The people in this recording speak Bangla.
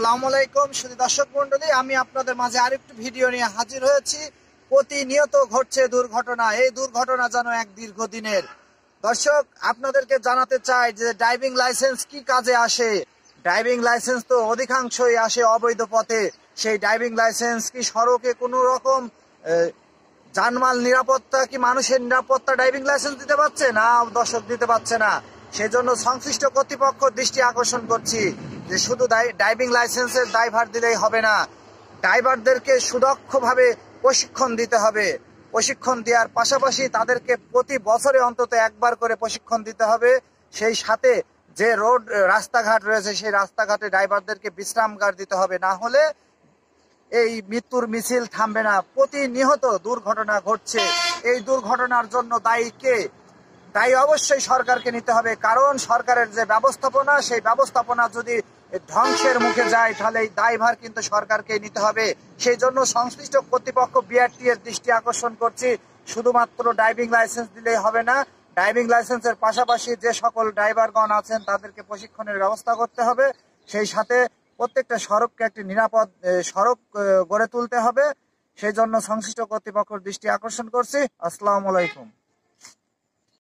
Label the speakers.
Speaker 1: আসসালামু আলাইকুম শুধু দর্শক মন্ডলী, আমি আপনাদের মাঝে আরেকটু ভিডিও নিয়ে হাজির হয়েছি। প্রতিনিয়ত ঘটছে দুর্ঘটনা। এই দুর্ঘটনা যেন এক দীর্ঘদিনের। দর্শক, আপনাদেরকে জানাতে চাই যে ড্রাইভিং লাইসেন্স কি কাজে আসে। ড্রাইভিং লাইসেন্স তো অধিকাংশই আসে অবৈধ পথে। সেই ড্রাইভিং লাইসেন্স কি সড়কে কোনো রকম জানমাল নিরাপত্তা, কি মানুষের নিরাপত্তা ড্রাইভিং লাইসেন্স দিতে পারছে না? দর্শক, দিতে পারছে না। সেজন্য সংশ্লিষ্ট কর্তৃপক্ষ দৃষ্টি আকর্ষণ করছি যে শুধু ড্রাইভিং লাইসেন্সের দায়ভার দিলেই হবে না, ড্রাইভারদেরকে সুদক্ষভাবে প্রশিক্ষণ দিতে হবে। প্রশিক্ষণ দেওয়ার পাশাপাশি তাদেরকে প্রতি বছরে অন্তত একবার করে প্রশিক্ষণ দিতে হবে। সেই সাথে যে রাস্তাঘাট রয়েছে সেই রাস্তাঘাটে ড্রাইভারদেরকে বিশ্রামগার দিতে হবে, না হলে এই মৃত্যুর মিছিল থামবে না। প্রতিনিয়ত দুর্ঘটনা ঘটছে। এই দুর্ঘটনার জন্য দায়ী কে? দায়ী অবশ্যই সরকারকে নিতে হবে, কারণ সরকারের যে ব্যবস্থাপনা, সেই ব্যবস্থাপনা যদি ধ্বংসের মুখে যায় তাহলে এই দায়ভার কিন্তু সরকারকে নিতে হবে। সেই জন্য সংশ্লিষ্ট কর্তৃপক্ষ বিআরটি এর দৃষ্টি আকর্ষণ করছি, শুধুমাত্র ড্রাইভিং লাইসেন্স দিলেই হবে না। ড্রাইভিং লাইসেন্সের পাশাপাশি যে সকল ড্রাইভারগণ আছেন তাদেরকে প্রশিক্ষণের ব্যবস্থা করতে হবে। সেই সাথে প্রত্যেকটা সড়ককে একটি নিরাপদ সড়ক গড়ে তুলতে হবে। সেই জন্য সংশ্লিষ্ট কর্তৃপক্ষের দৃষ্টি আকর্ষণ করছি। আসসালামু আলাইকুম।